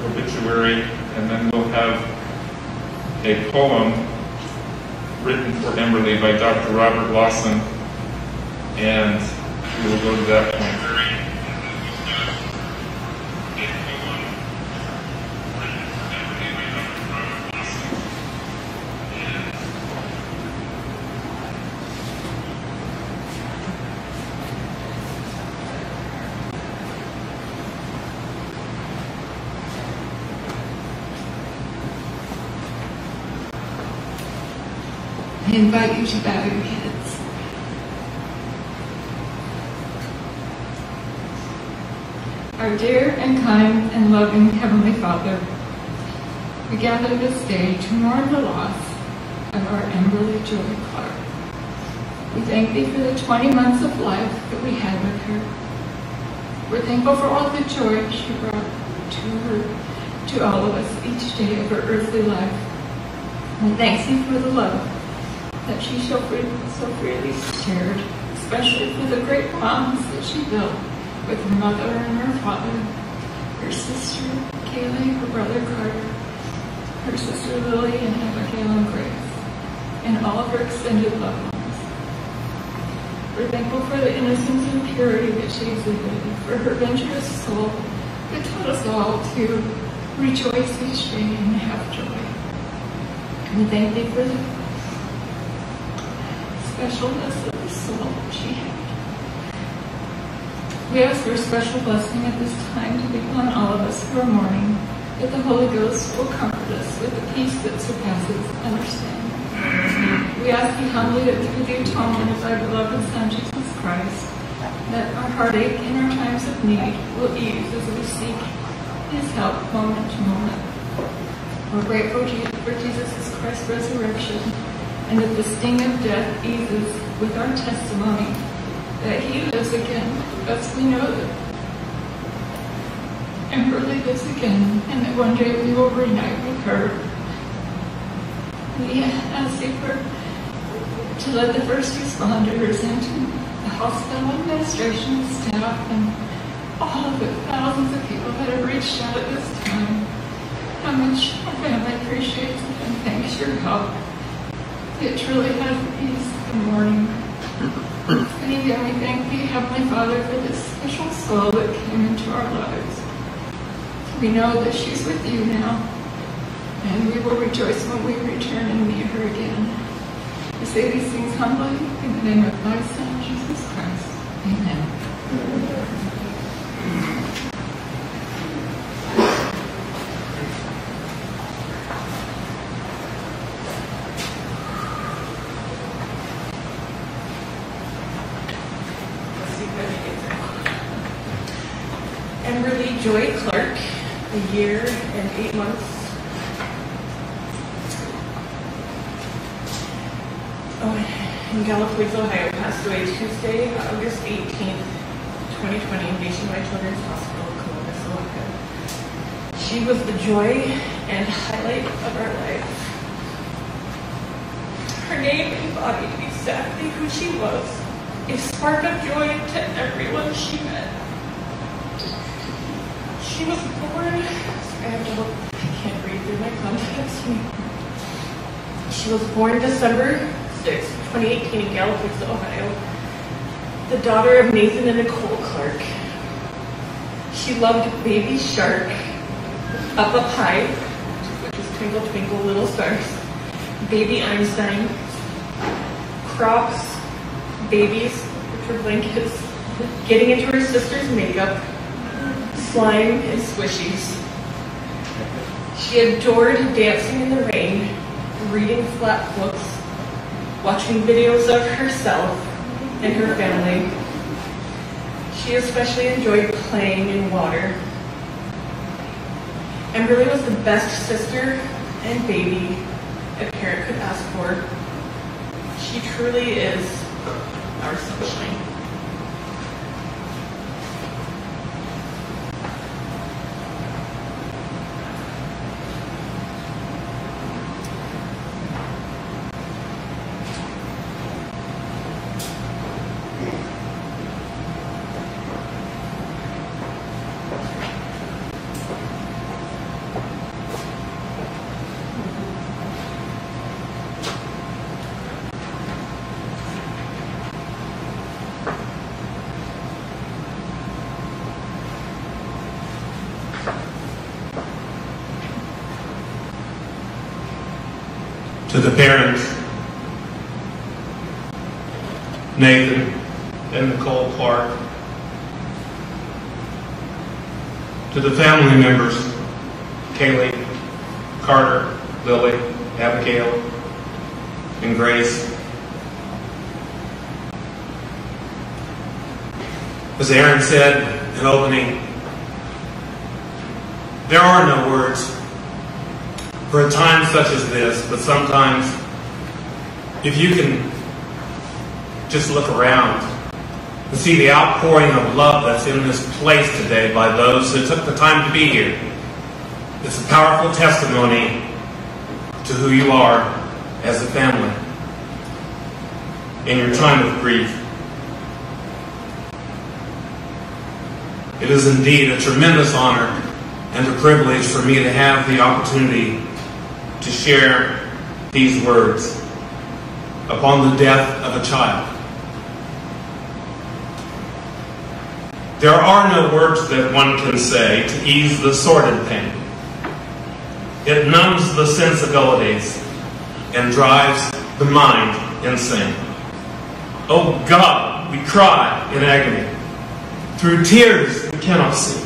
obituary, and then we'll have a poem written for Emberly by Dr. Robert Lawson, and we will go to that point. I invite you to bow your heads. Our dear and kind and loving Heavenly Father, we gather this day to mourn the loss of our Emberly Joy Clark. We thank Thee for the 20 months of life that we had with her. We're thankful for all the joy she brought to all of us each day of her earthly life. And thanks Thee for the love that she so freely shared, especially for the great bonds that she built with her mother and her father, her sister Kaylee, her brother Carter, her sister Lily and Abigail and Grace, and all of her extended loved ones. We're thankful for the innocence and purity that she exhibited, for her venturous soul that taught us all to rejoice each day and have joy. We thank Thee for the specialness of the soul that she had. We ask for a special blessing at this time to be upon all of us who are mourning, that the Holy Ghost will comfort us with the peace that surpasses understanding. We ask Thee humbly that through the atonement of Thy beloved Son, Jesus Christ, that our heartache in our times of need will ease as we seek His help moment to moment. We're grateful for Jesus Christ's resurrection, and that the sting of death eases with our testimony that He lives again. Thus we know that Emberly lives again, and that one day we will reunite with her. We ask Thee to let the first responders and to the hospital administration staff and all of the thousands of people that have reached out at this time, how much our family appreciates and thanks your help. It truly has eased the mourning. And again, we thank Thee, Heavenly Father, for this special soul that came into our lives. We know that she's with You now, and we will rejoice when we return and meet her again. We say these things humbly in the name of Thy Son, Jesus Christ. Amen. Emberly Joy Clark, a year and 8 months. In Gallipolis, Ohio, passed away Tuesday, August 18th, 2020, Nationwide Children's Hospital, Columbus, Ohio. She was the joy and highlight of our life. Her name embodied exactly who she was, a spark of joy to everyone she met. She was born, I can't read through my contacts. She was born December 6, 2018 in Gallipolis, Ohio, the daughter of Nathan and Nicole Clark. She loved Baby Shark, Up Up High, which is Twinkle Twinkle Little Stars, Baby Einstein, Crocs, Babies, which were blankets, getting into her sister's makeup, slime, and squishies. She adored dancing in the rain, reading flat books, watching videos of herself and her family. She especially enjoyed playing in water. Emberly was the best sister and baby a parent could ask for. She truly is our sunshine. To the parents, Nathan and Nicole Clark. To the family members, Kaylee, Carter, Lily, Abigail, and Grace. As Aaron said in opening, there are no words for a time such as this, but sometimes if you can just look around and see the outpouring of love that's in this place today by those who took the time to be here, it's a powerful testimony to who you are as a family in your time of grief. It is indeed a tremendous honor and a privilege for me to have the opportunity to share these words upon the death of a child. There are no words that one can say to ease the sordid pain. It numbs the sensibilities and drives the mind insane. Oh God, we cry in agony. Through tears we cannot see.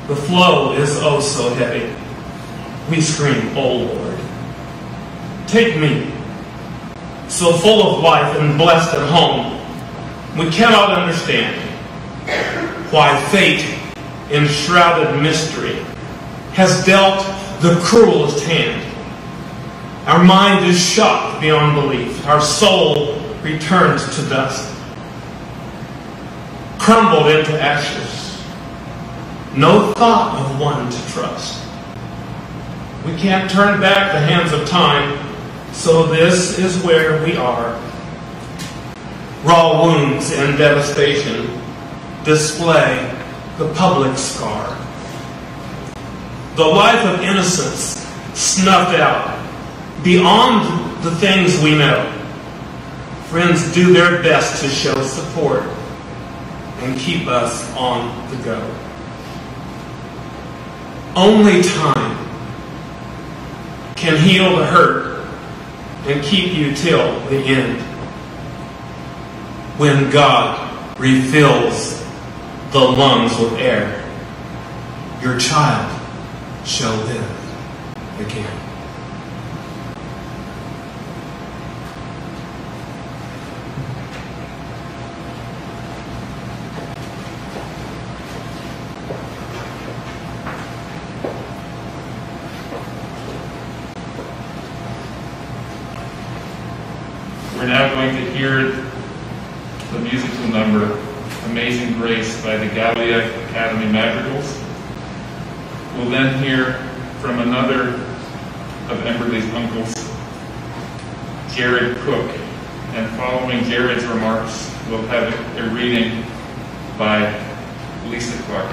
The flow is oh so heavy. We scream, oh Lord, take me. So full of life and blessed at home, we cannot understand why fate, enshrouded mystery, has dealt the cruelest hand. Our mind is shocked beyond belief. Our soul returns to dust, crumbled into ashes. No thought of one to trust. We can't turn back the hands of time, so this is where we are. Raw wounds and devastation display the public scar. The life of innocence snuffed out beyond the things we know. Friends do their best to show support and keep us on the go. Only time can heal the hurt and keep you till the end. When God refills the lungs with air, your child shall live again. We're now going to hear the musical number Amazing Grace by the Gallia Academy Madrigals. We'll then hear from another of Emberly's uncles, Jared Cook, and following Jared's remarks, we'll have a reading by Lisa Clark.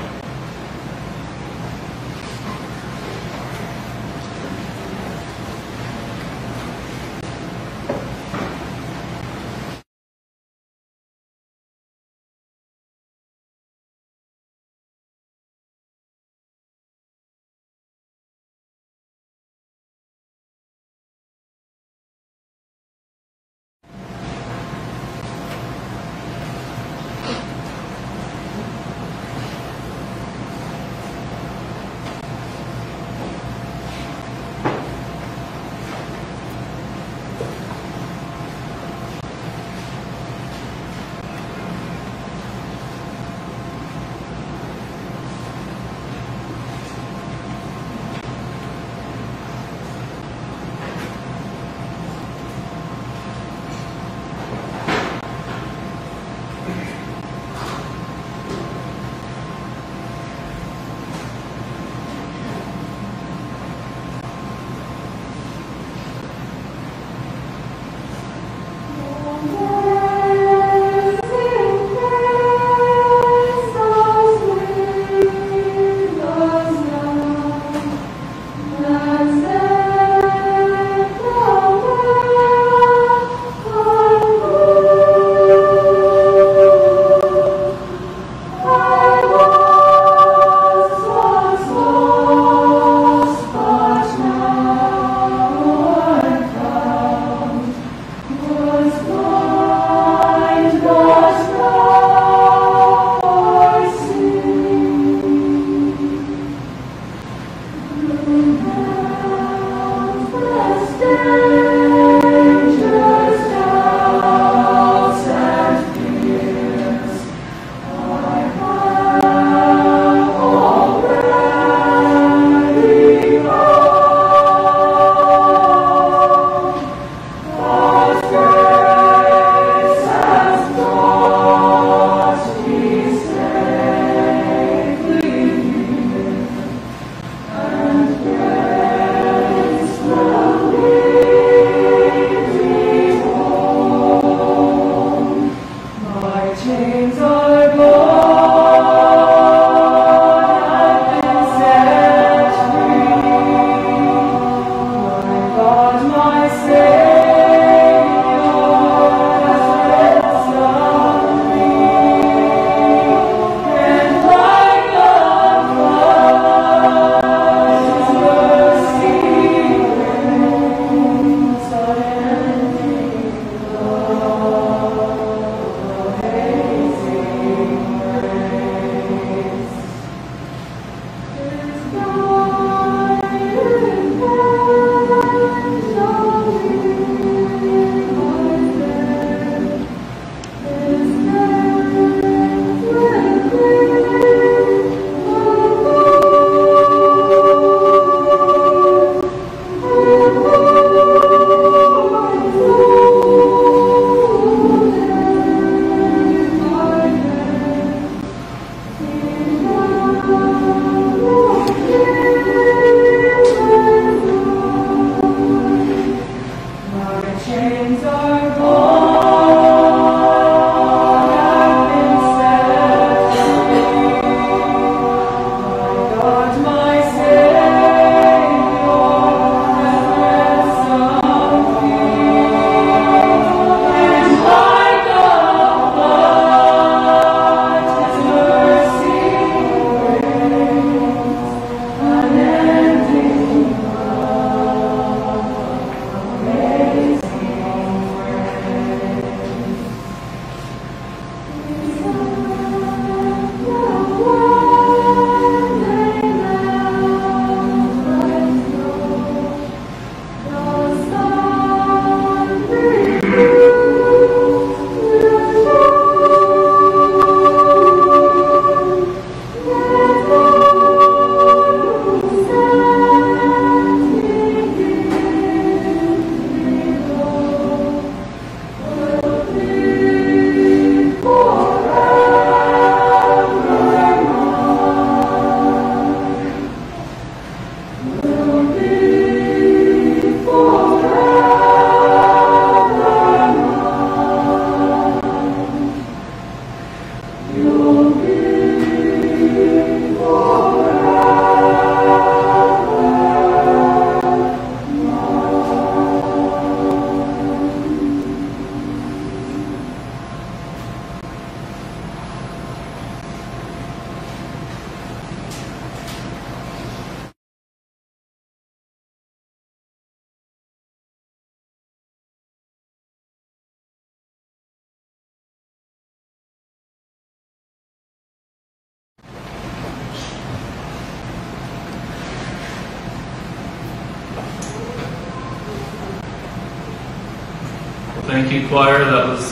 Thank you, choir. That was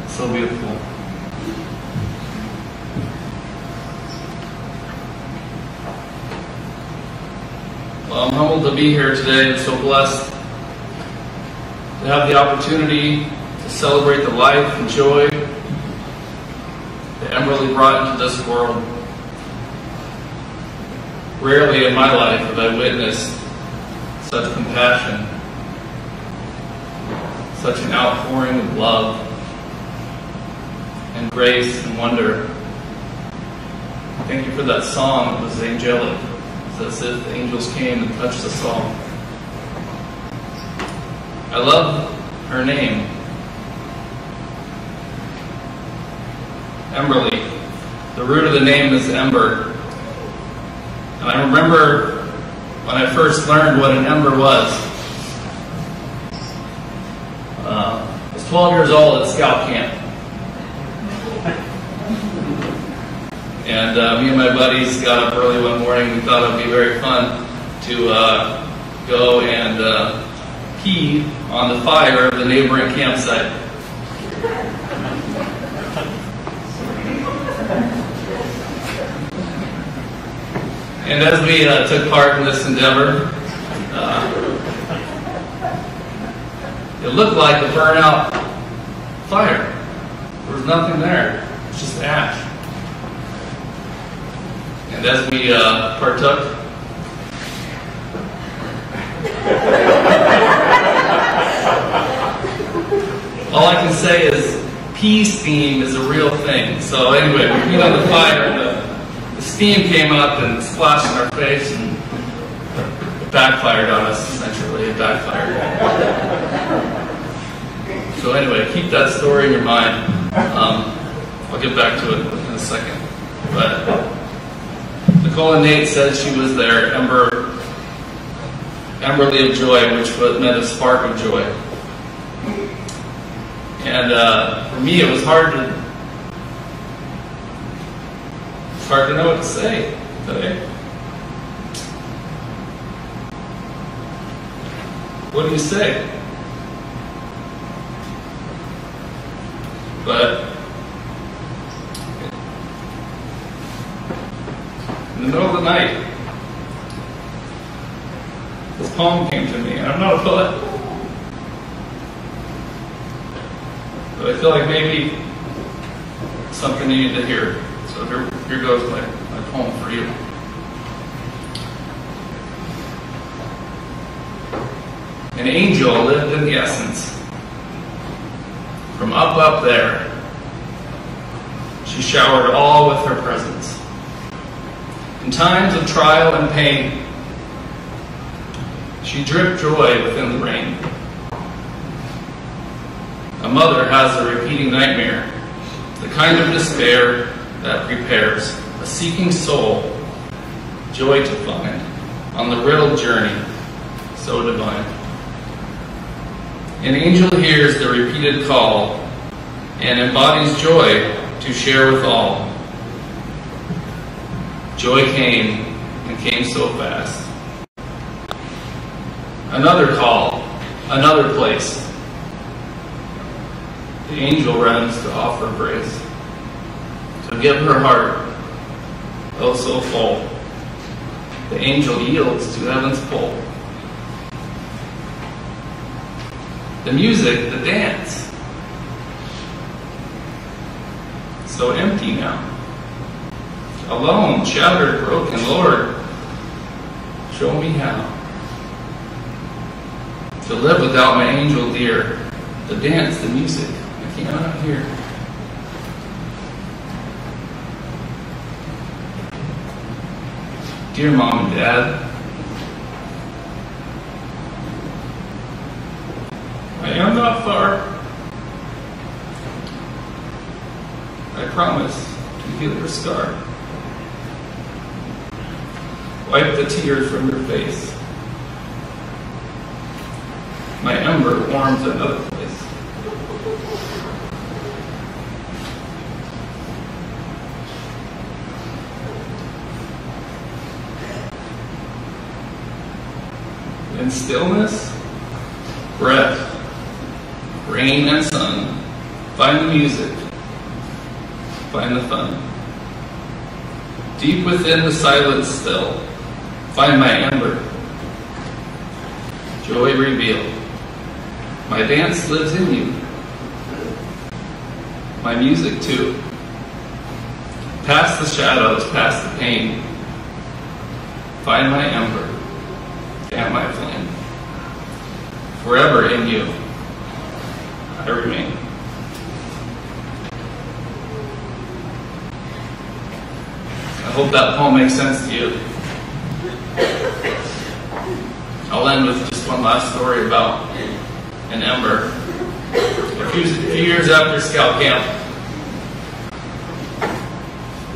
so beautiful. Well, I'm humbled to be here today and so blessed to have the opportunity to celebrate the life and joy that Emberly brought into this world. Rarely in my life have I witnessed such compassion, such an outpouring of love and grace and wonder. Thank you for that song. It was angelic. It's as if the angels came and touched us all. I love her name, Emberly. The root of the name is ember. And I remember when I first learned what an ember was. I was 12 years old at scout camp. And me and my buddies got up early one morning. We thought it would be very fun to go and pee on the fire of the neighboring campsite. And as we took part in this endeavor, it looked like a burnout fire. There was nothing there. It was just ash. And as we partook, all I can say is pea steam is a real thing. So anyway, we peed on the fire, and the steam came up and splashed in our face, and it backfired on us, essentially. It backfired. So anyway, keep that story in your mind. I'll get back to it in a second. But Nicole and Nate said she was their Emberly of joy, which meant a spark of joy. And for me, it was hard to hard to know what to say today. What do you say? But in the middle of the night, this poem came to me, and I'm not a poet, but I feel like maybe something you need to hear. So here goes my poem for you. An angel lived in the essence. From up there, she showered all with her presence. In times of trial and pain, she dripped joy within the rain. A mother has a repeating nightmare, the kind of despair that prepares a seeking soul joy to find on the riddled journey so divine. An angel hears the repeated call and embodies joy to share with all. Joy came and came so fast. Another call, another place. The angel runs to offer grace, to give her heart, oh so full. The angel yields to heaven's pull. The music, the dance, so empty now. Alone, shattered, broken, Lord, show me how to live without my angel dear. The dance, the music, I cannot hear. Dear Mom and Dad, I am not far. I promise to heal your scar. Wipe the tears from your face. My ember warms another place. In stillness, breath, rain and sun, find the music, find the fun. Deep within the silence still, find my ember, joy revealed. My dance lives in you, my music too. Past the shadows, past the pain, find my ember and my flame. Forever in you, I remain. I hope that poem makes sense to you. I'll end with just one last story about an ember. A few years after Scout Camp,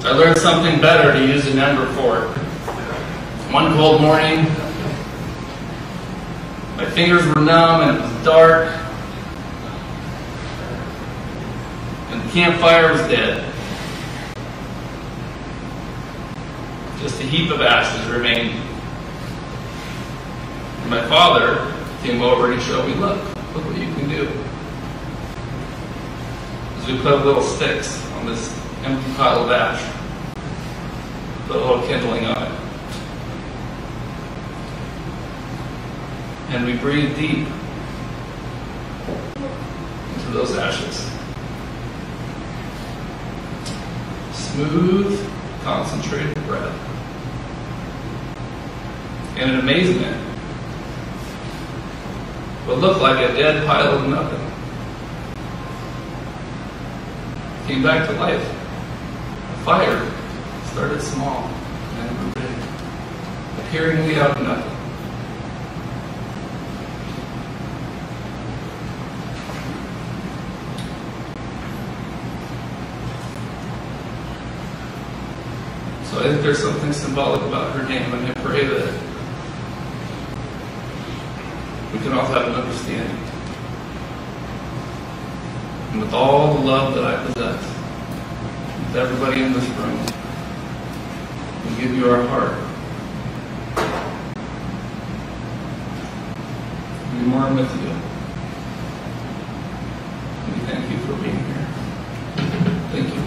I learned something better to use an ember for. One cold morning, my fingers were numb and it was dark, and the campfire was dead. Just a heap of ashes remained. And my father came over and he showed me, look what you can do. As we put little sticks on this empty pile of ash, put a little kindling on it. And we breathe deep into those ashes. Smooth, concentrated breath. And in amazement, what looked like a dead pile of nothing came back to life. A fire started small and grew big, appearing out of nothing. So I think there's something symbolic about her name, and I pray that we can all have an understanding. And with all the love that I possess, with everybody in this room, We give you our heart. We mourn with you. We thank you for being here. Thank you.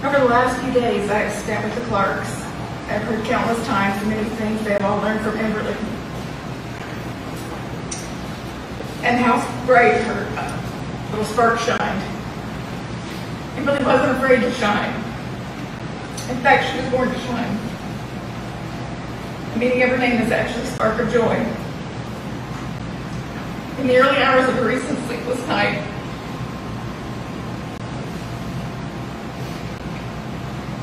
Over the last few days, I have spent with the Clarks. I've heard countless times the many things they have all learned from Emberly. And how bright her little spark shined. Emberly wasn't afraid to shine. In fact, she was born to shine. The meaning of her name is actually Spark of Joy. In the early hours of a recent sleepless night,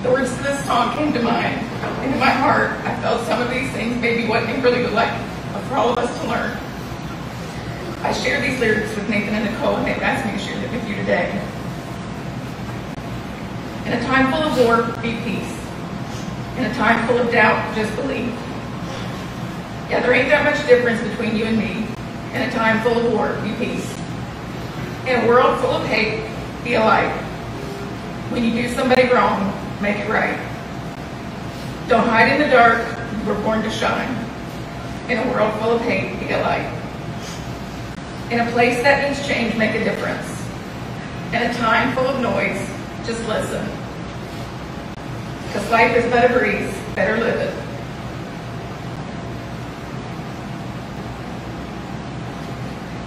the words to this song came to mind. Into my heart, I felt some of these things may be what Emberly would like for all of us to learn. I shared these lyrics with Nathan and Nicole, and they've asked me to share them with you today. In a time full of war, be peace. In a time full of doubt, just believe. Yeah, there ain't that much difference between you and me. In a time full of war, be peace. In a world full of hate, be a light. When you do somebody wrong, make it right. Don't hide in the dark, you were born to shine. In a world full of hate, be a light. In a place that needs change, make a difference. In a time full of noise, just listen. Because life is but a breeze, better live it.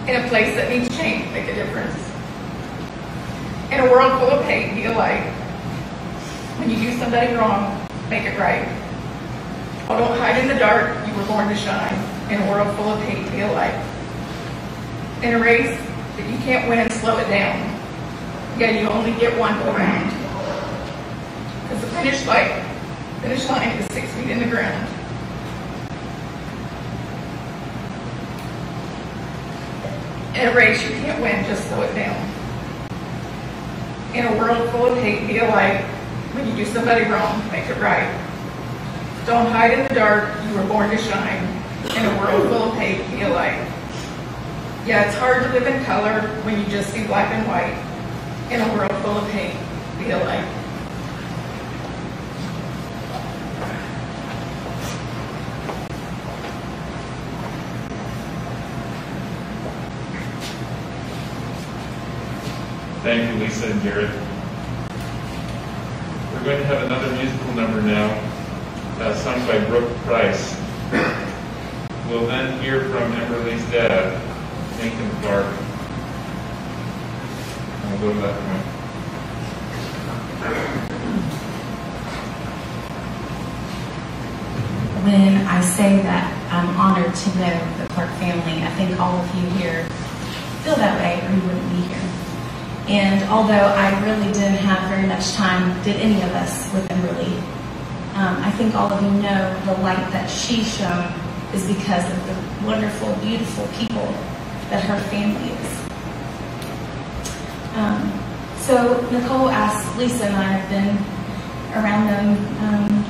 In a place that needs change, make a difference. In a world full of hate, be a light. When you do somebody wrong, make it right. Oh, don't hide in the dark, you were born to shine. In a world full of hate, be a light. In a race that you can't win, slow it down. Yeah, you only get one go round. Because the finish line is 6 feet in the ground. In a race you can't win, just slow it down. In a world full of hate, be a light. When you do somebody wrong, make it right. Don't hide in the dark, you were born to shine. In a world full of hate, be a light. Yeah, it's hard to live in color when you just see black and white. In a world full of hate, be a light. Thank you, Lisa and Garrett. We're going to have another musical number now, sung by Brooke Price. We'll then hear from Emberly's dad, Nathan Clark. And we'll go to that point. When I say that I'm honored to know the Clark family, I think all of you here feel that way or you wouldn't be here. And although I really didn't have very much time, did any of us, with Emberly, I think all of you know the light that she's shown is because of the wonderful, beautiful people that her family is. So Nicole asked, Lisa and I have been around them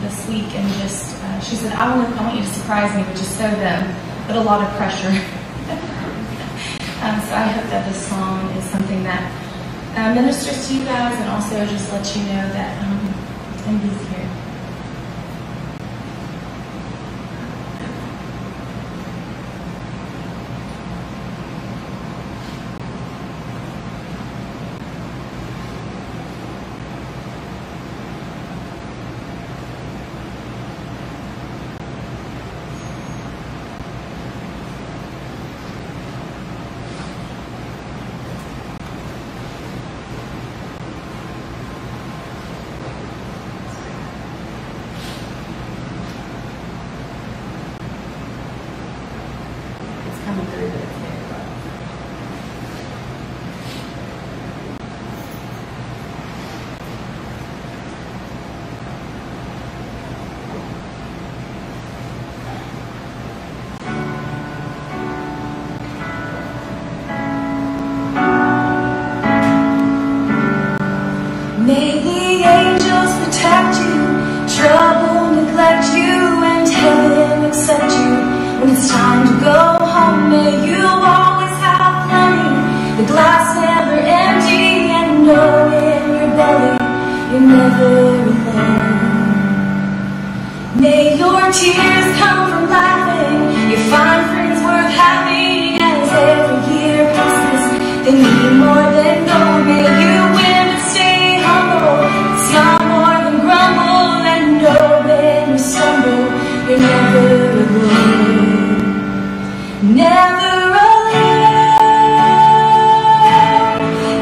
this week, and just she said, I want you to surprise me with just so them, but a lot of pressure. So I hope that this song is something that ministers to you guys, and also just let you know that Emberly's here. it's time to go home, may you always have plenty, the glass never empty, and know in your belly you're never alone. May your tears come from laughing, you find friends worth having, as every year passes, they mean more than gold. May you win but stay humble, smile more than grumble, and know when you stumble, you're never alone. Never alone,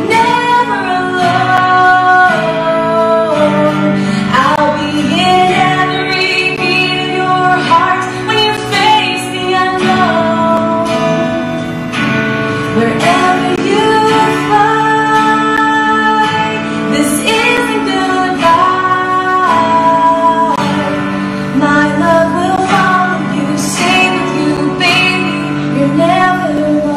never alone. I'll be in every beat of your heart when you face the unknown. Wherever you fly, this isn't goodbye. My love will follow you, stay with you, baby, you're never alone.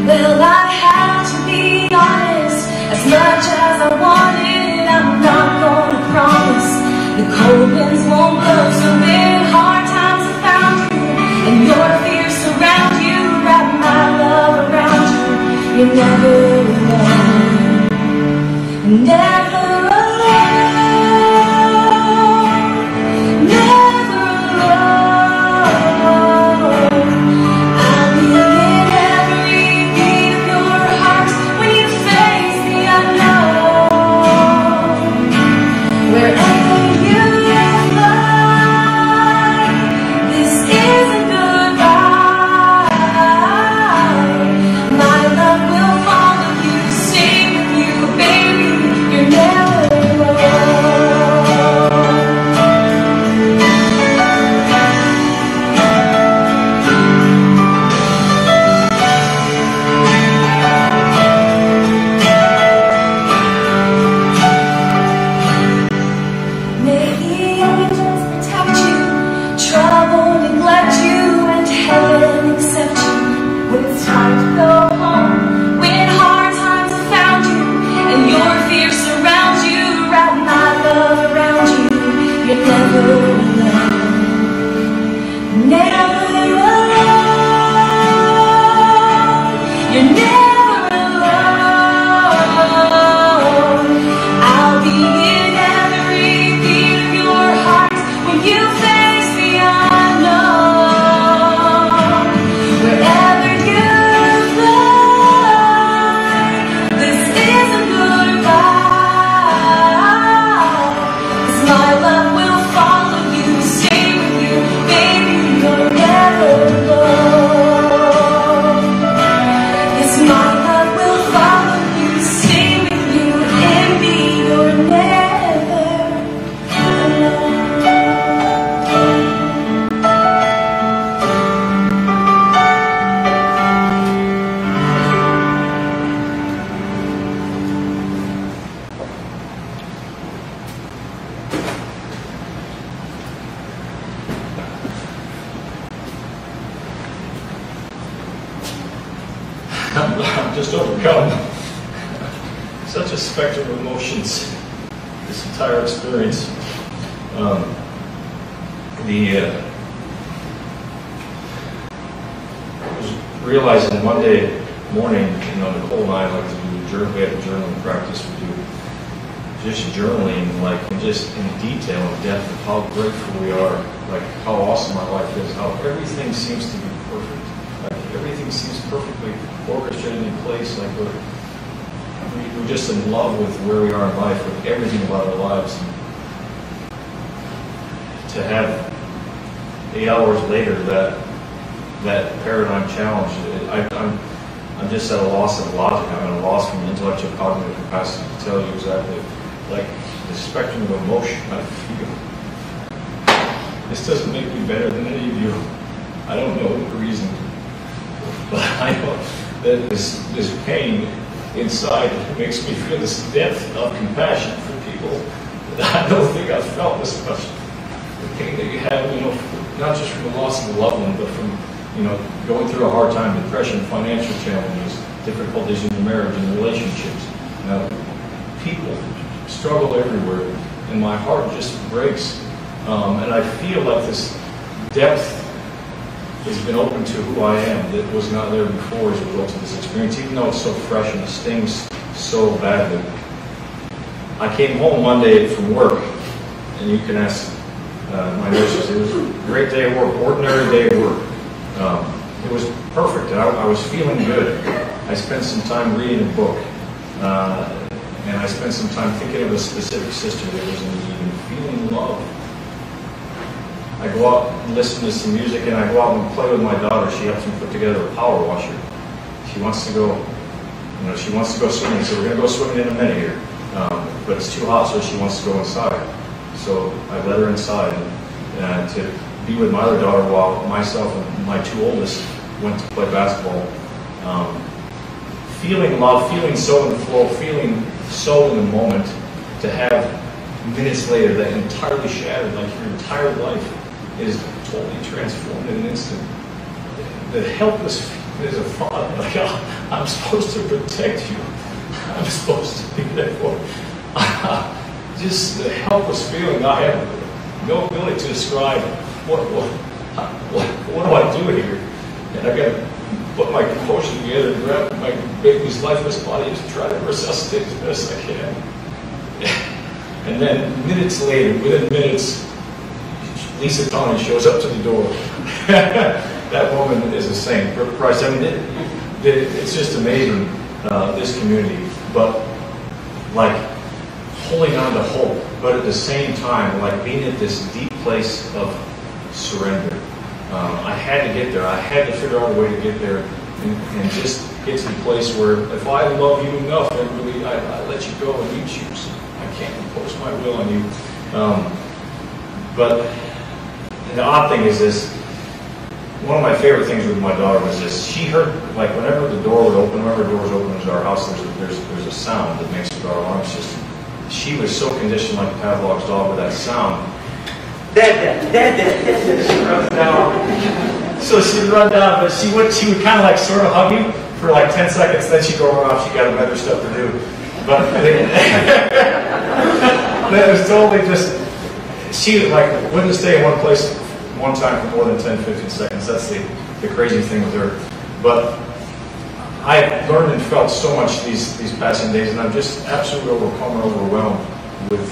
Well, I have to be honest, as much as I wanted, I'm not gonna promise the cold winds won't blow. So when hard times have found you, and your fears surround you, wrap my love around you, you're never alone. Never alone, never alone. I'll be in every beat of your heart when you face the unknown. Wherever you fly, this isn't goodbye. My love will follow you, stay with you, baby, you're never alone. May the angels protect you, trouble neglect you, and heaven accept you when it's time to go home. When hard times have found you, and your fears surround you, wrap my love around you, you're never alone. Never alone, you're never alone. I'll be in every beat of your heart when you face the unknown. Wherever you fly, this isn't goodbye. 'Cause my love will follow you, stay with you, baby, you're never alone. Yes, my love will follow you, stay with you, and be your never alone. I'm just overcome. Such a spectrum of emotions, this entire experience. I was realizing one day morning, Nicole and I like to do we have a journaling practice. We do just journaling, like just in detail and depth of how grateful we are, like how awesome our life is, how everything seems to be perfect. Like everything seems perfectly orchestrated in place, like we're just in love with where we are in life, with everything about our lives. And to have 8 hours later that paradigm challenge, I'm just at a loss of logic. I'm at a loss from intellectual cognitive capacity to tell you exactly, like the spectrum of emotion I feel. This doesn't make me better than any of you. I don't know the reason, but I know that this pain inside makes me feel this depth of compassion for people that I don't think I've felt this much. The pain that you have, not just from the loss of a loved one, but from, going through a hard time, depression, financial challenges, difficulties in your marriage and relationships. People struggle everywhere, and my heart just breaks. And I feel like this depth has been open to who I am that was not there before as a result of this experience, even though it's so fresh and it stings so badly. I came home one day from work, and you can ask my nurses. It was a great day of work, ordinary day of work. It was perfect. I was feeling good. I spent some time reading a book, and I spent some time thinking of a specific sister that was in need and feeling love. I go out and listen to some music, and I go out and play with my daughter. She helps me put together a power washer. She wants to go, she wants to go swimming. So we're going to go swimming in a minute here, but it's too hot, so she wants to go inside. So I let her inside and to be with my other daughter while myself and my two oldest went to play basketball. Feeling love, feeling so in the flow, feeling so in the moment, to have minutes later that entirely shattered, like your entire life is totally transformed in an instant. The helpless feeling as a father, like, oh, I'm supposed to protect you. I'm supposed to be there for you. Just the helpless feeling. I have no ability to describe what do I do here? And I've got to put my composure together and grab my baby's lifeless body to try to resuscitate as best I can. And then minutes later, within minutes, Lisa Tony shows up to the door. That woman is a saint. Christ, I mean, it's just amazing, this community. But like holding on to hope, but at the same time, like being at this deep place of surrender. I had to get there. I had to figure out a way to get there and just get to the place where if I love you enough, I let you go and you choose. I can't impose my will on you. But the odd thing is this. One of my favorite things with my daughter was this. She heard, like, whenever the door would open, whenever the doors open into our house, there's a sound that makes our alarm system. She was so conditioned like Pavlov's dog with that sound. Dad, she runs down. So she'd run down, but she would kind of like sort of hug you for like 10 seconds, then she'd go run off, she got better stuff to do. But that was totally just, she like wouldn't stay in one place one time for more than 10, 15 seconds. That's the crazy thing with her. But I learned and felt so much these passing days, and I'm just absolutely overcome and overwhelmed with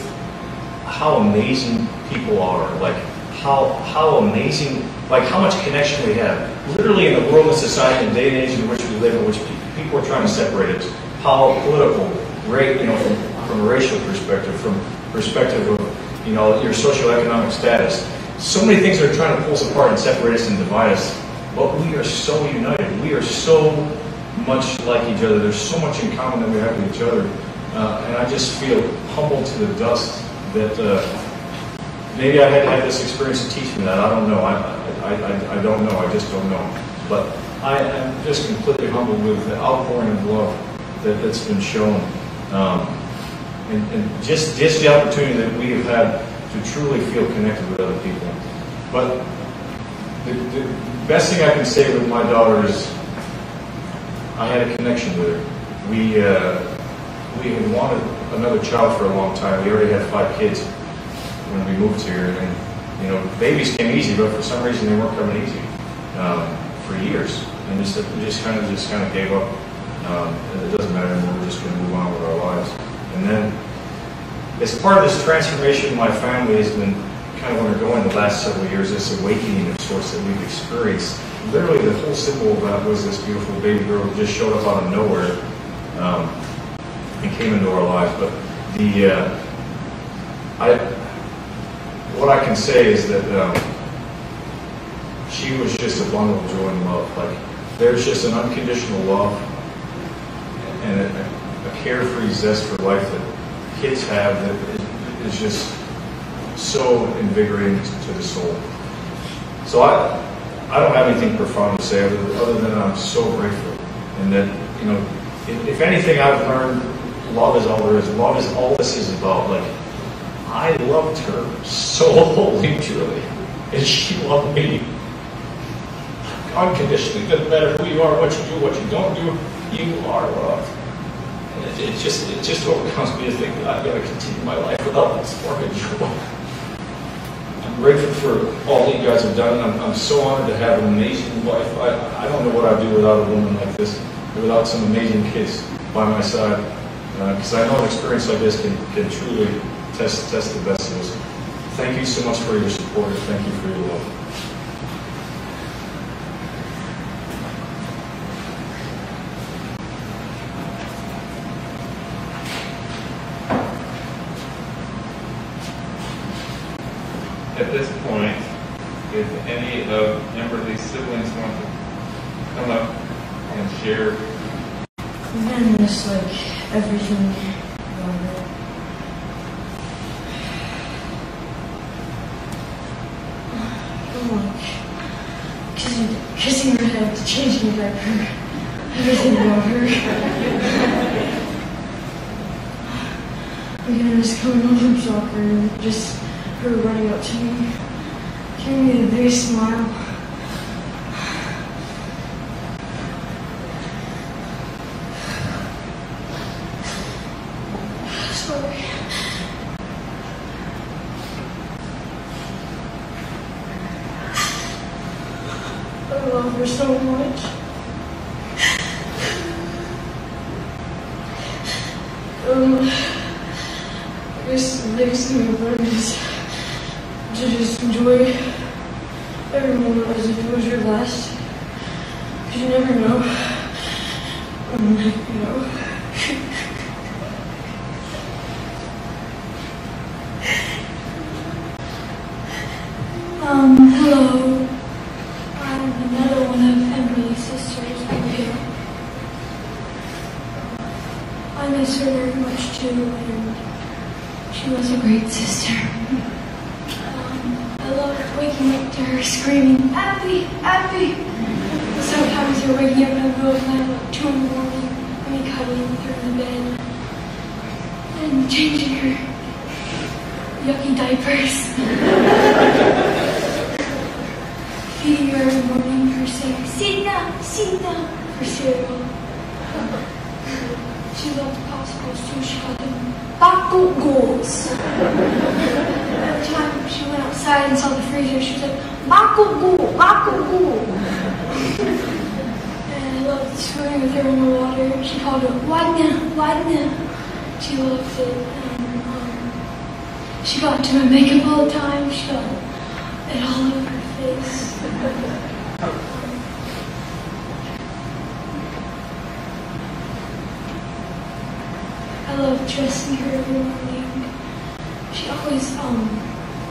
how amazing people are, like how amazing, like how much connection we have. Literally in the world and society and day and age in which we live, in which people are trying to separate it, how political, great, from a racial perspective, from perspective of, your socioeconomic status. So many things are trying to pull us apart and separate us and divide us, but we are so united. We are so much like each other. There's so much in common that we have with each other. And I just feel humbled to the dust that maybe I had to have this experience to teach me that. I don't know. I don't know. I just don't know. But I am just completely humbled with the outpouring of love that's been shown. And just the opportunity that we have had to truly feel connected with other people. But the best thing I can say with my daughter is I had a connection with her. We had wanted another child for a long time. We already had 5 kids when we moved here, and babies came easy, but for some reason they weren't coming easy for years. And we just kind of gave up. It doesn't matter anymore. We're just going to move on with our lives. And then, as part of this transformation, my family has been kind of undergoing the last several years, this awakening of sorts that we've experienced. Literally, the whole symbol of that was this beautiful baby girl who just showed up out of nowhere and came into our lives. But what I can say is that she was just a bundle of joy and love. Like, there's just an unconditional love and a carefree zest for life that kids have that is just so invigorating to the soul. So I don't have anything profound to say other than I'm so grateful. And that, if anything I've learned, love is all there is. Love is all this is about. Like, I loved her so wholly, truly, and she loved me unconditionally. It doesn't matter who you are, what you do, what you don't do, you are loved. And it just overcomes me to think that I've got to continue my life without that spark of joy. I'm grateful for all that you guys have done. I'm so honored to have an amazing wife. I don't know what I'd do without a woman like this, without some amazing kids by my side. Because I know an experience like this can truly test the best of us. Thank you so much for your support. Thank you for your love. At this point, if any of Emberly's siblings want to come up and share. Man, it's like everything about it. I'm like kissing her head, changing her diaper, everything about her. Again, just coming home from soccer and just her running up to me, giving me a big smile. Sorry. I love her so much. I guess the biggest thing about it is to just enjoy every moment as if it was your last. Because you never know. You know. Hello. I'm another one of Emberly's sisters over here. I miss her very much too, and she was a great sister. I love waking up to her screaming, "Abby! Abby!" Sometimes her waking up in the middle of the night, like 2 in the morning, and me cuddling with her in the bed, and changing her yucky diapers. Feeding her every morning, her saying, "Sina! Sina!" for cereal. She loved popsicles too. She called them bakugos. Every time she went outside and saw the freezer, she was like, "Bakugo! Bakugo!" And I loved swimming with her in the water. She called it wadna, wadna. She loved it. She got into my makeup all the time. She got it all over her face. I love dressing her every morning. She always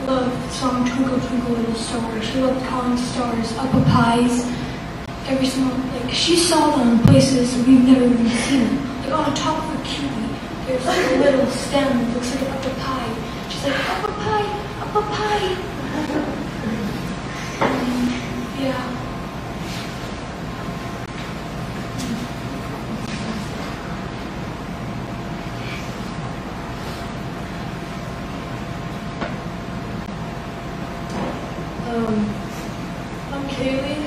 loved the song Twinkle Twinkle Little Star. She loved calling stars apple pies. Every single, like, she saw them in places we've never even seen them. Like on the top of a kiwi, there's like a little stem that looks like an apple pie. She's like, apple pie, apple pie. Yeah. I'm Kaylee,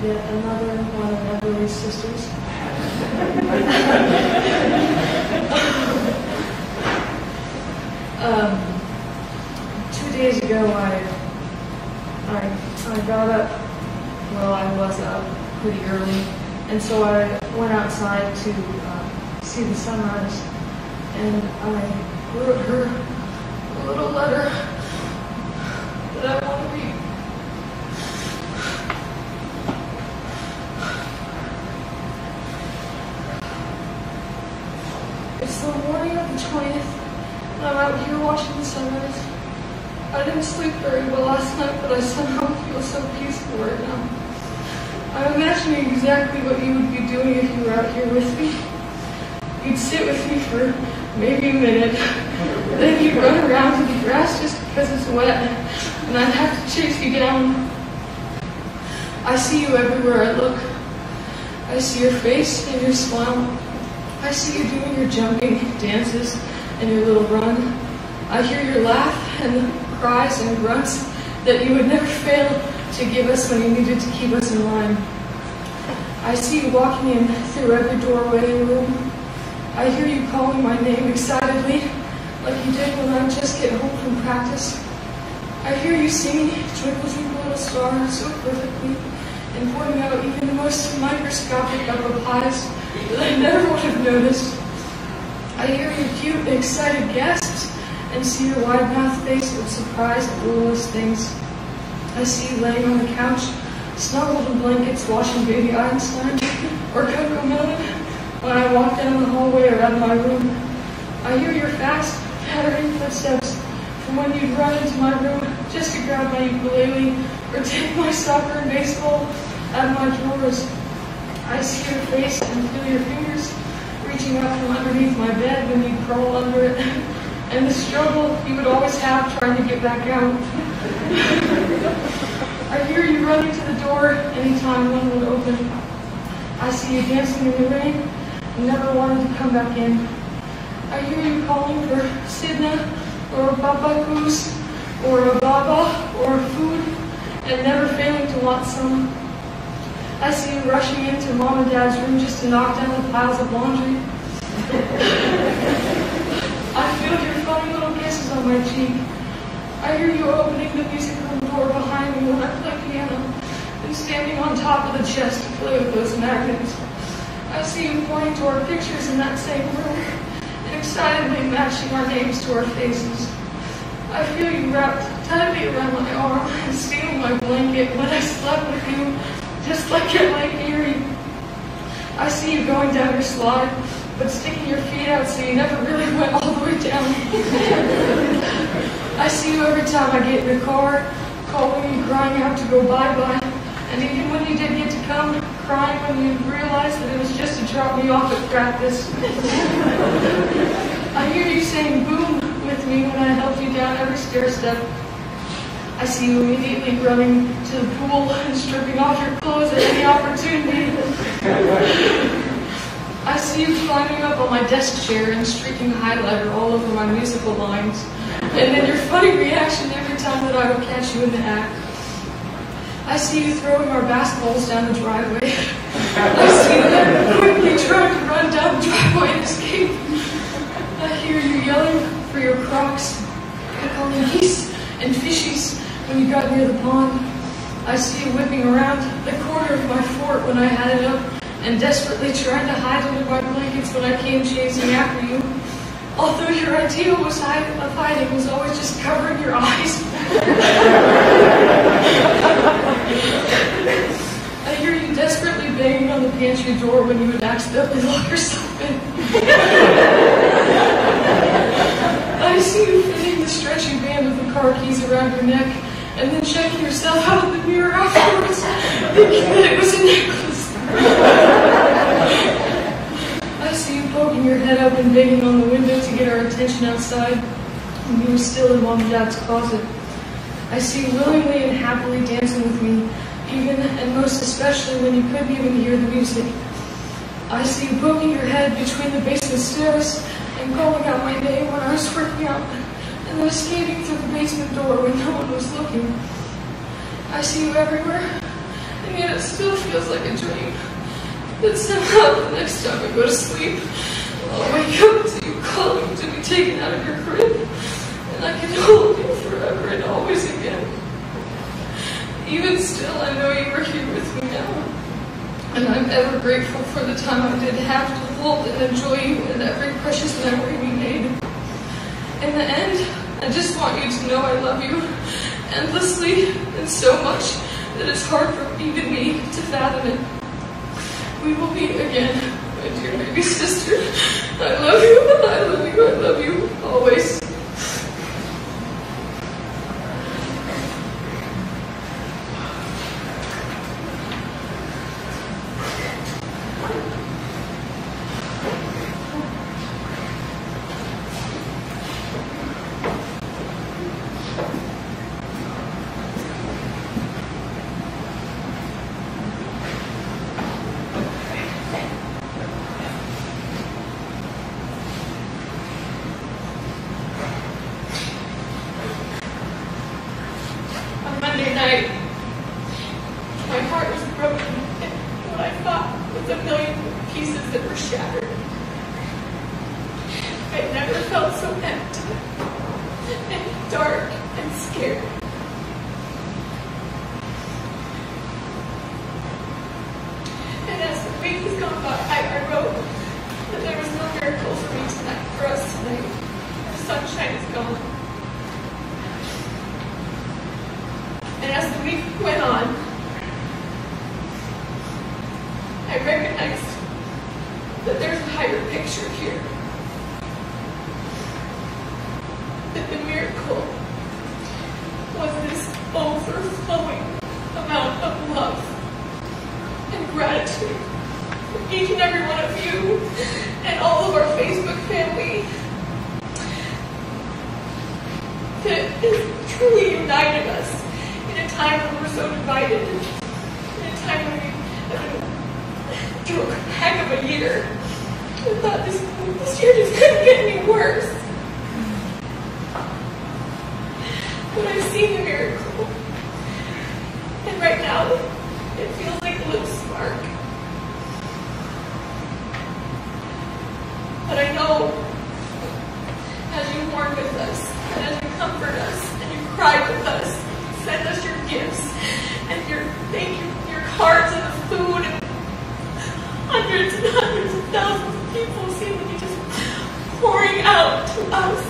yet another one of Emberly's sisters. 2 days ago, I got up. Well, I was up pretty early, and so I went outside to see the sunrise, and I wrote her a little letter that I want to read. It's the morning of the 20th, and I'm out here watching the sunrise. I didn't sleep very well last night, but I somehow feel so peaceful right now. I'm imagining exactly what you would be doing if you were out here with me. You'd sit with me for maybe a minute, then you'd run around to the grass just because it's wet, and I'd have to chase you down. I see you everywhere I look. I see your face and your smile. I see you doing your jumping dances and your little run. I hear your laugh and the cries and grunts that you would never fail to give us when you needed to keep us in line. I see you walking in through every doorway and room. I hear you calling my name excitedly, like you did when I just get home from practice. I hear you singing Twinkle Twinkle Little Star so perfectly and pointing out even the most microscopic apple pies that I never would have noticed. I hear your cute, excited gasps and see your wide-mouthed face with surprise at the littlest things. I see you laying on the couch, snuggled in blankets, watching Baby Einstein or Coco Melon when I walk down the hallway or out of my room. I hear your fast, pattering footsteps from when you'd run into my room just to grab my ukulele or take my soccer and baseball out of my drawers. I see your face and feel your fingers reaching out from underneath my bed when you'd crawl under it, and the struggle you would always have trying to get back out. I hear you running to the door anytime one would open. I see you dancing in the rain and never wanting to come back in. I hear you calling for Sidna or a Baba Goose or a Baba or food and never failing to want some. I see you rushing into Mom and Dad's room just to knock down the piles of laundry. I feel your funny little kisses on my cheek. I hear you opening the music room door behind me when I play piano and standing on top of the chest to play with those magnets. I see you pointing to our pictures in that same room and excitedly matching our names to our faces. I feel you wrapped tightly around my arm and stealing my blanket when I slept with you, just like at Lake Erie. I see you going down your slide, but sticking your feet out so you never really went all the way down. I see you every time I get in the car, calling and crying out to go bye-bye. And even when you did get to come, crying when you realized that it was just to drop me off at practice. I hear you saying boom with me when I helped you down every stair step. I see you immediately running to the pool and stripping off your clothes at any opportunity. I see you climbing up on my desk chair and streaking highlighter all over my musical lines. And then your funny reaction every time that I would catch you in the act. I see you throwing our basketballs down the driveway. I see you then quickly trying to run down the driveway and escape. I hear you yelling for your Crocs, calling geese and fishies when you got near the pond. I see you whipping around the corner of my fort when I had it up and desperately trying to hide under my blankets when I came chasing after you. Although your idea of hiding was always just covering your eyes. I hear you desperately banging on the pantry door when you would accidentally lock yourself in. I see you fitting the stretchy band of the car keys around your neck and then checking yourself out in the mirror afterwards, thinking that it was a necklace. I see you poking your head up and banging on the window to get our attention outside when you were still in Mom and Dad's closet. I see you willingly and happily dancing with me, even and most especially when you couldn't even hear the music. I see you poking your head between the basement stairs and calling out my name when I was working out, and then escaping through the basement door when no one was looking. I see you everywhere, and yet it still feels like a dream. That somehow the next time I go to sleep, I'll wake up to you calling to be taken out of your crib, and I can hold you forever and always again. Even still, I know you are here with me now, and I'm ever grateful for the time I did have to hold and enjoy you and every precious memory we made. In the end, I just want you to know I love you endlessly and so much that it's hard for even me to fathom it. We will meet again, my dear baby sister. I love you, I love you, I love you, always. sunshine is gone. And as the week went on, I recognized that there's a higher picture here. That the miracle was this overflowing amount of love and gratitude for each and every one of you and all of our Facebook family that has truly united us in a time when we're so divided, in a time when we have been through a heck of a year. I thought this year just couldn't get any worse. But I've seen the miracle. And right now, it feels like a little spark. But I know, as you mourn with us, and as you comfort us, and you cry with us, send us your gifts, and your cards and the food, and hundreds and hundreds of thousands of people seem to be just pouring out to us.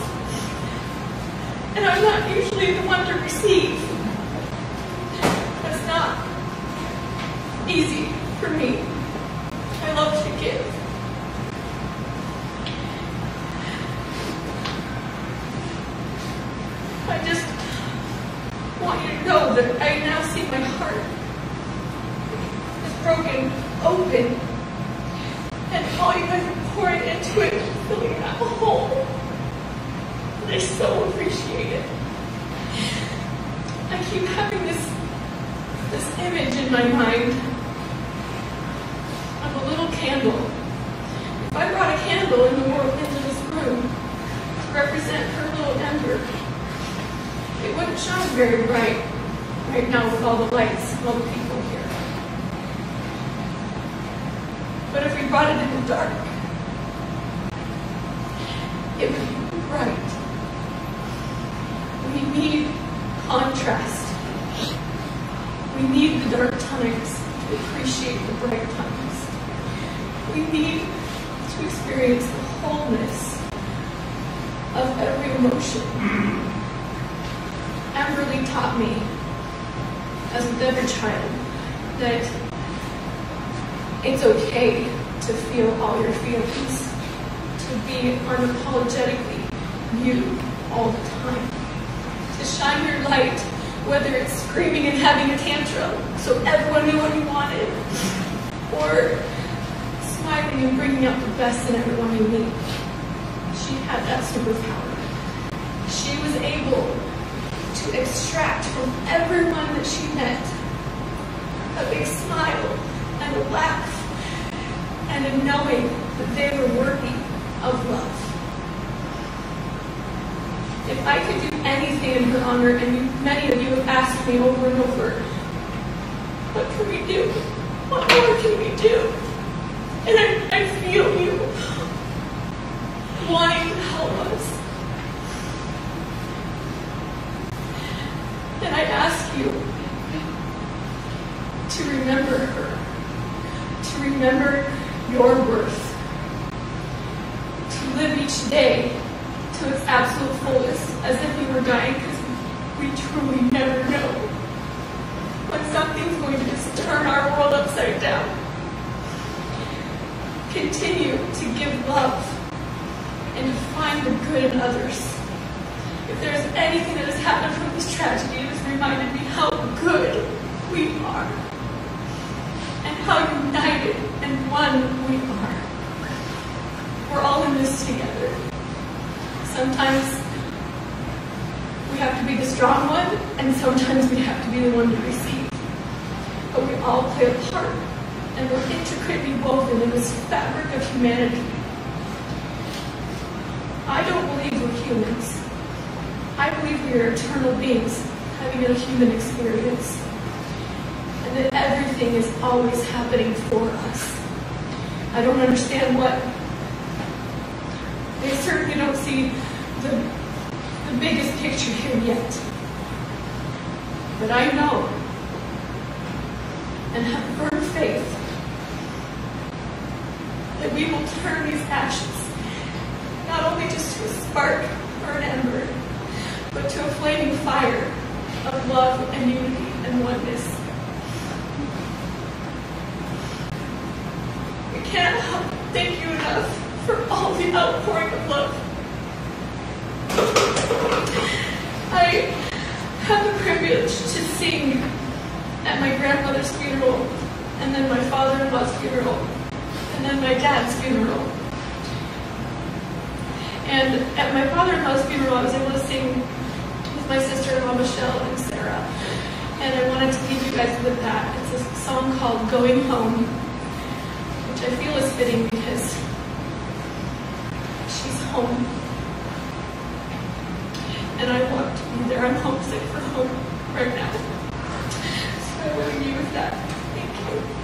And I'm not usually the one to receive. That's not easy for me. I love to give. I just want you to know that I now see my heart is broken open. And all you guys are pouring into it, filling that hole. And I so appreciate it. I keep having this image in my mind of a little candle. If I brought a candle into this room to represent her little ember, it wouldn't shine very bright right now with all the lights and all the people here. But if we brought it in the dark, it would be bright. We need contrast. We need the dark times to appreciate the bright times. We need to experience the wholeness of every emotion. Emberly taught me, as with every child, that it's okay to feel all your feelings, to be unapologetically you all the time, to shine your light, whether it's screaming and having a tantrum so everyone knew what you wanted, or smiling and bringing out the best in everyone you meet. She had that superpower. She was able to extract from everyone that she met a big smile and a laugh and a knowing that they were worthy of love. If I could do anything in her honor, and many of you have asked me over and over, what can we do? What more can we do? And I feel you wanting to help us. And I ask you to remember her, to remember your worth, to live each day to its absolute fullest, as if we were dying, because we truly never know when something's going to just turn our world upside down. Continue to give love and to find the good in others. If there's anything that has happened from this tragedy, it has reminded me how good we are and how united and one we are. We're all in this together. Sometimes we have to be the strong one, and sometimes we have to be the one to receive. But we all play a part, and we're intricately woven in this fabric of humanity. I don't believe we're humans. I believe we are eternal beings having a human experience, and that everything is always happening for us. I don't understand what. They certainly don't see the biggest picture here yet. But I know and have firm faith that we will turn these ashes not only just to a spark or privilege to sing at my grandmother's funeral, and then my father-in-law's funeral, and then my dad's funeral. And at my father-in-law's funeral, I was able to sing with my sister-in-law Michelle and Sarah. And I wanted to leave you guys with that. It's a song called Going Home, which I feel is fitting because she's home. And I want to be there. I'm homesick for home right now. So I will leave you with that. Thank you.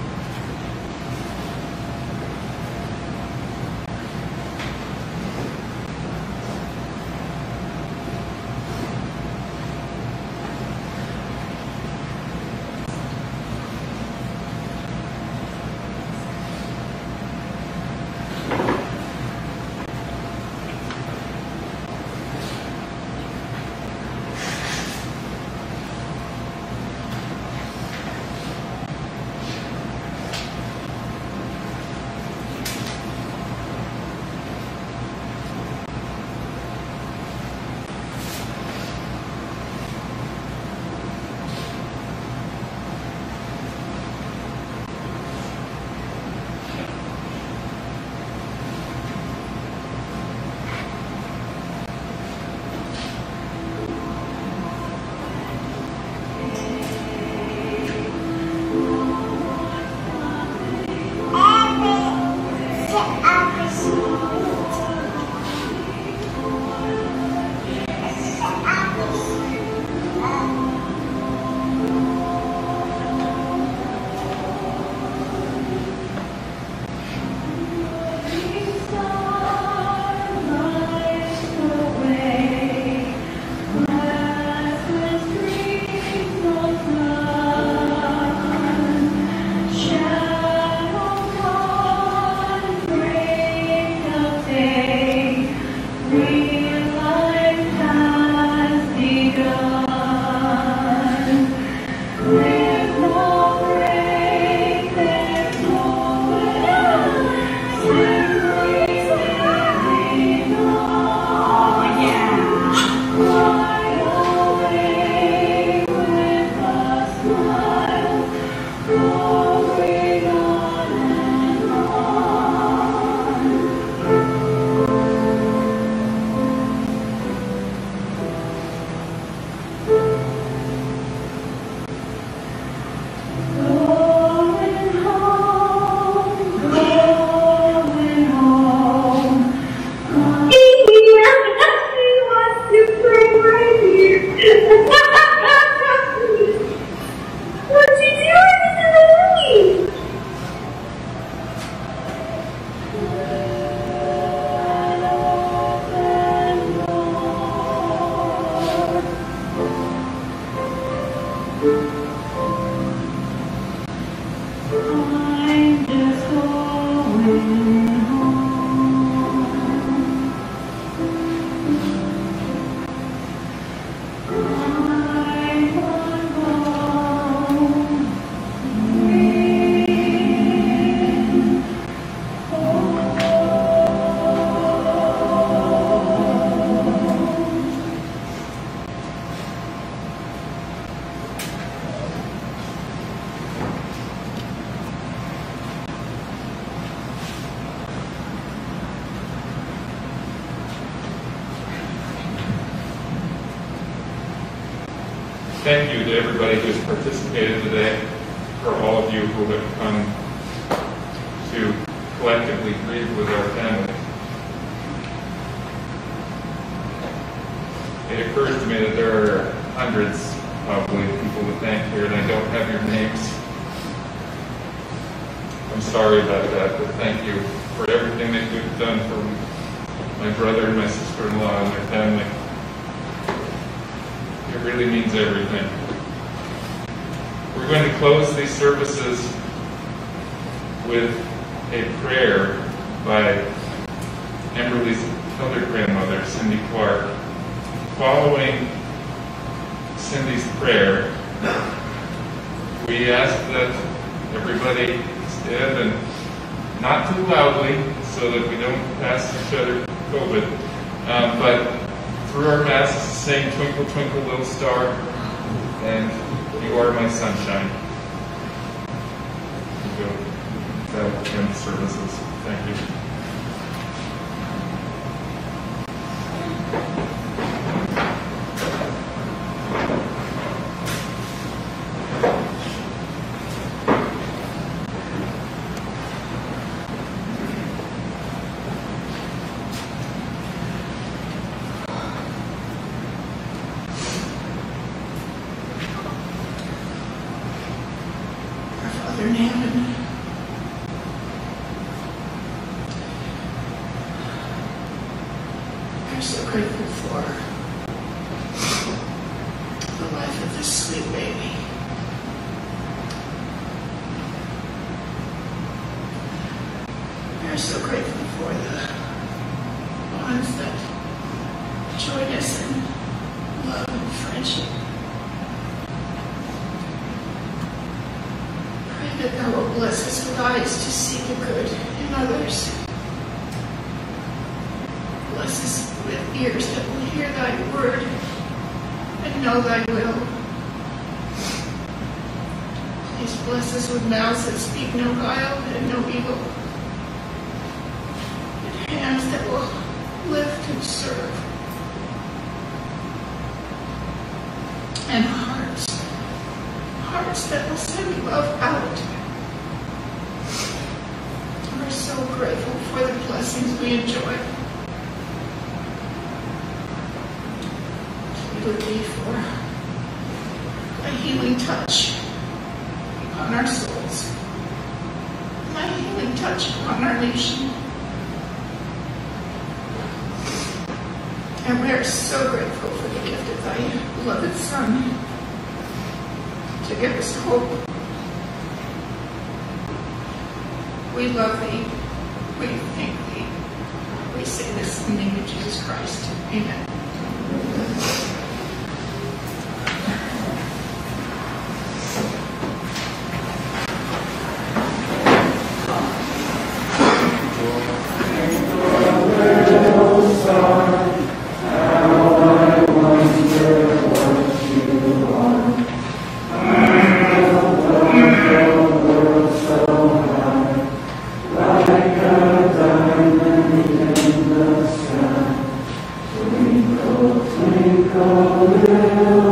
Thank you to everybody who's participated today, for all of you who have come to collectively grieve with our family. It occurs to me that there are hundreds, probably, of people to thank here, and I don't have your names. I'm sorry about that, but thank you for everything that you've done for my brother and my sister-in-law and their family. It really means everything. We're going to close these services with a prayer by Emberly's other grandmother, Cindy Clark. Following Cindy's prayer, we ask that everybody stand and not too loudly so that we don't pass each other COVID, but through our masks sing Twinkle Twinkle Little Star, and you are my sunshine. That ends services. Thank you. Our Father in heaven, I'm so grateful for the life of this sweet baby. I'm so grateful for the bonds that join us in love and friendship. Pray that Thou will bless us with eyes to see the good in others. Bless us with ears that will hear Thy word and know Thy will. Please bless us with mouths that speak no guile and no evil, and hands that will lift and serve, and hearts that will send love out. We're so grateful for the blessings we enjoy. Would be for a healing touch on our souls, and a healing touch on our nation. And we are so grateful for the gift of Thy beloved Son to give us hope. We love Thee. We thank Thee. We say this in the name of Jesus Christ. Amen. Twinkle, twinkle, little